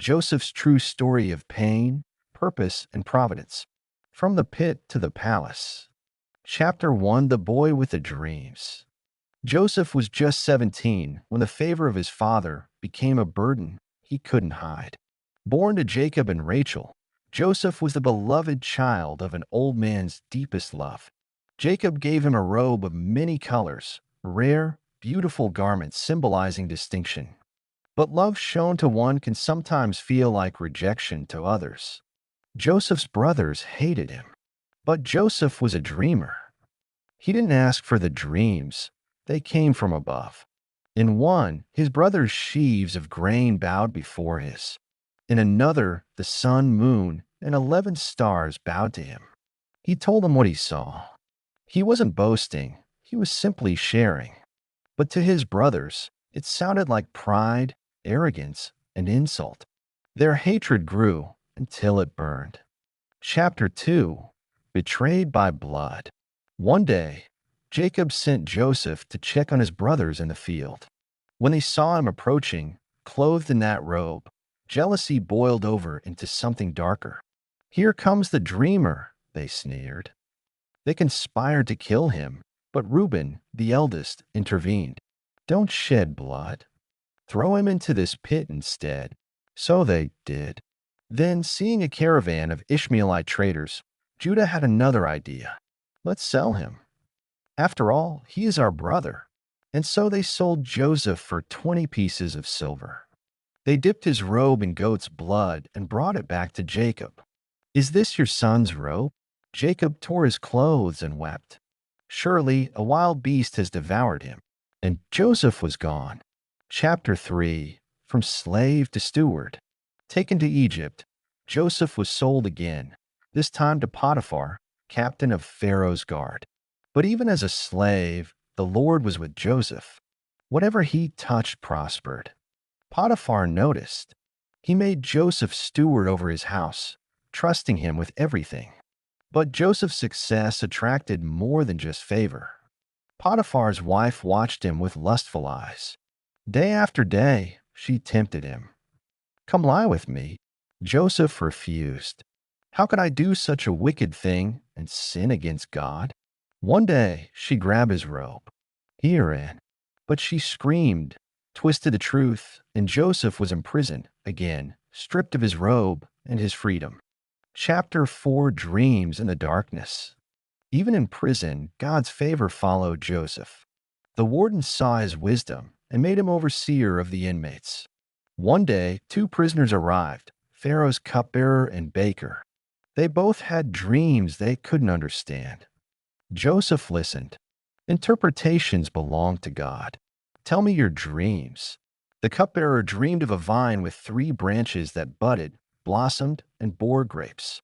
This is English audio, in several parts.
Joseph's true story of pain, purpose, and providence. From the pit to the palace. Chapter 1: The Boy with the Dreams. Joseph was just 17 when the favor of his father became a burden he couldn't hide. Born to Jacob and Rachel, Joseph was the beloved child of an old man's deepest love. Jacob gave him a robe of many colors, rare, beautiful garments symbolizing distinction. But love shown to one can sometimes feel like rejection to others. Joseph's brothers hated him. But Joseph was a dreamer. He didn't ask for the dreams. They came from above. In one, his brother's sheaves of grain bowed before his. In another, the sun, moon, and 11 stars bowed to him. He told them what he saw. He wasn't boasting. He was simply sharing. But to his brothers, it sounded like pride, arrogance, and insult. Their hatred grew until it burned. Chapter 2: Betrayed by Blood. One day, Jacob sent Joseph to check on his brothers in the field. When they saw him approaching, clothed in that robe, jealousy boiled over into something darker. "Here comes the dreamer," they sneered. They conspired to kill him, but Reuben, the eldest, intervened. "Don't shed blood. Throw him into this pit instead." So they did. Then, seeing a caravan of Ishmaelite traders, Judah had another idea. "Let's sell him. After all, he is our brother." And so they sold Joseph for 20 pieces of silver. They dipped his robe in goat's blood and brought it back to Jacob. "Is this your son's robe?" Jacob tore his clothes and wept. Surely a wild beast has devoured him. And Joseph was gone. Chapter 3: From Slave to Steward. Taken to Egypt, Joseph was sold again, this time to Potiphar, captain of Pharaoh's guard. But even as a slave, the Lord was with Joseph. Whatever he touched prospered. Potiphar noticed. He made Joseph steward over his house, trusting him with everything. But Joseph's success attracted more than just favor. Potiphar's wife watched him with lustful eyes. Day after day, she tempted him. "Come lie with me." Joseph refused. "How could I do such a wicked thing and sin against God?" One day, she grabbed his robe. "Herein." But she screamed, twisted the truth, and Joseph was imprisoned again, stripped of his robe and his freedom. Chapter 4: Dreams in the Darkness. Even in prison, God's favor followed Joseph. The warden saw his wisdom and made him overseer of the inmates. One day, 2 prisoners arrived, Pharaoh's cupbearer and baker. They both had dreams they couldn't understand. Joseph listened. Interpretations belong to God. "Tell me your dreams." The cupbearer dreamed of a vine with 3 branches that budded, blossomed, and bore grapes.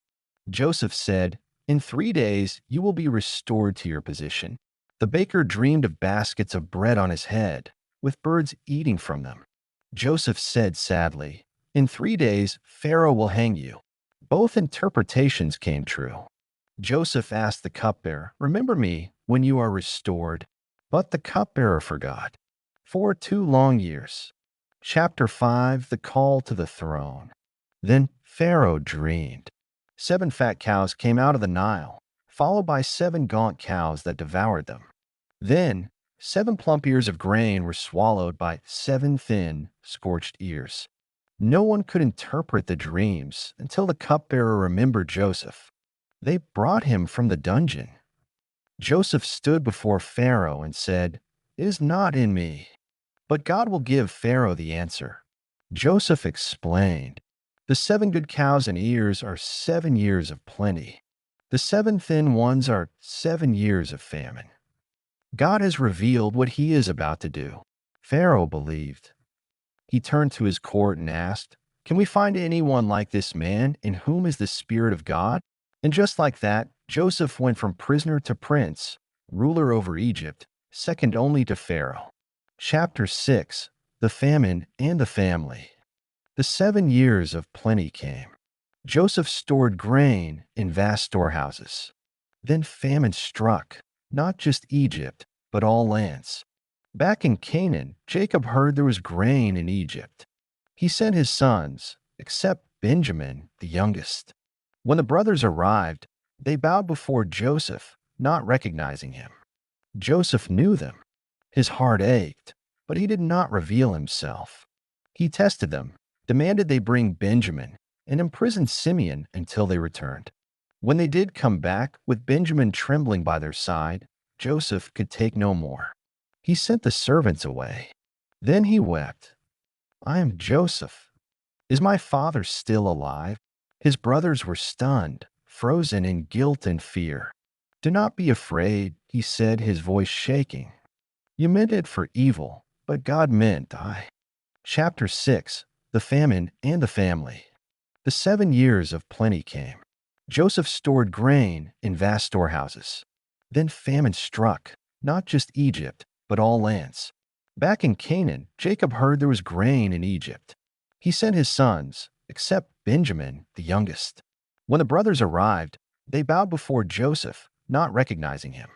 Joseph said, "In 3 days you will be restored to your position." The baker dreamed of baskets of bread on his head, with birds eating from them. Joseph said sadly, "In 3 days Pharaoh will hang you." Both interpretations came true. Joseph asked the cupbearer, "Remember me when you are restored." But the cupbearer forgot. For 2 long years. Chapter 5: The Call to the Throne. Then Pharaoh dreamed. 7 fat cows came out of the Nile, followed by 7 gaunt cows that devoured them. Then 7 plump ears of grain were swallowed by 7 thin, scorched ears. No one could interpret the dreams until the cupbearer remembered Joseph. They brought him from the dungeon. Joseph stood before Pharaoh and said, "It is not in me." But God will give Pharaoh the answer. Joseph explained, "The 7 good cows and ears are 7 years of plenty. The 7 thin ones are 7 years of famine." God has revealed what he is about to do. Pharaoh believed. He turned to his court and asked, "Can we find anyone like this man in whom is the Spirit of God?" And just like that, Joseph went from prisoner to prince, ruler over Egypt, second only to Pharaoh. Chapter 6: The Famine and the Family. The 7 years of plenty came. Joseph stored grain in vast storehouses. Then famine struck, not just Egypt, but all lands. Back in Canaan, Jacob heard there was grain in Egypt. He sent his sons, except Benjamin, the youngest. When the brothers arrived, they bowed before Joseph, not recognizing him. Joseph knew them. His heart ached, but he did not reveal himself. He tested them, demanded they bring Benjamin, and imprisoned Simeon until they returned. When they did come back, with Benjamin trembling by their side, Joseph could take no more. He sent the servants away. Then he wept. "I am Joseph. Is my father still alive?" His brothers were stunned, frozen in guilt and fear. "Do not be afraid," he said, his voice shaking. "You meant it for evil, but God meant I." Chapter 6. The Famine and the Family. The 7 years of plenty came. Joseph stored grain in vast storehouses. Then famine struck, not just Egypt, but all lands. Back in Canaan, Jacob heard there was grain in Egypt. He sent his sons, except Benjamin, the youngest. When the brothers arrived, they bowed before Joseph, not recognizing him.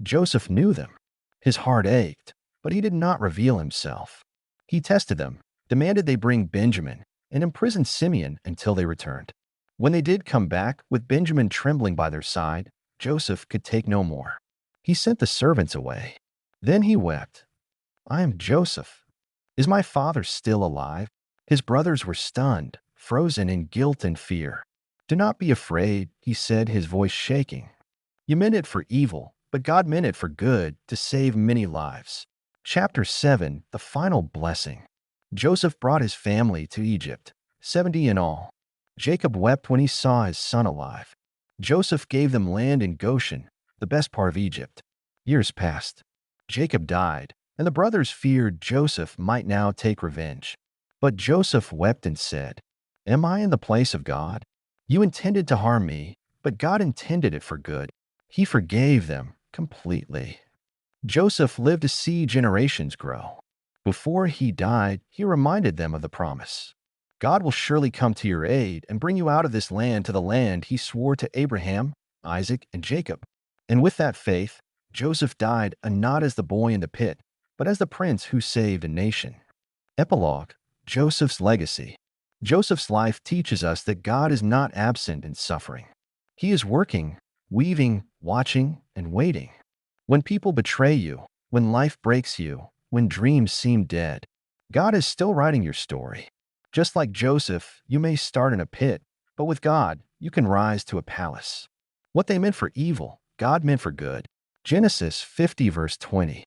Joseph knew them. His heart ached, but he did not reveal himself. He tested them, demanded they bring Benjamin, and imprisoned Simeon until they returned. When they did come back, with Benjamin trembling by their side, Joseph could take no more. He sent the servants away. Then he wept. "I am Joseph. Is my father still alive?" His brothers were stunned, frozen in guilt and fear. "Do not be afraid," he said, his voice shaking. "You meant it for evil, but God meant it for good, to save many lives." Chapter 7. The Final Blessing. Joseph brought his family to Egypt, 70 in all. Jacob wept when he saw his son alive. Joseph gave them land in Goshen, the best part of Egypt. Years passed. Jacob died, and the brothers feared Joseph might now take revenge. But Joseph wept and said, "Am I in the place of God? You intended to harm me, but God intended it for good." He forgave them completely. Joseph lived to see generations grow. Before he died, he reminded them of the promise. God will surely come to your aid and bring you out of this land to the land he swore to Abraham, Isaac, and Jacob. And with that faith, Joseph died not as the boy in the pit, but as the prince who saved a nation. Epilogue. Joseph's legacy. Joseph's life teaches us that God is not absent in suffering. He is working, weaving, watching, and waiting. When people betray you, when life breaks you, when dreams seem dead, God is still writing your story. Just like Joseph, you may start in a pit, but with God, you can rise to a palace. What they meant for evil, God meant for good. Genesis 50 verse 20.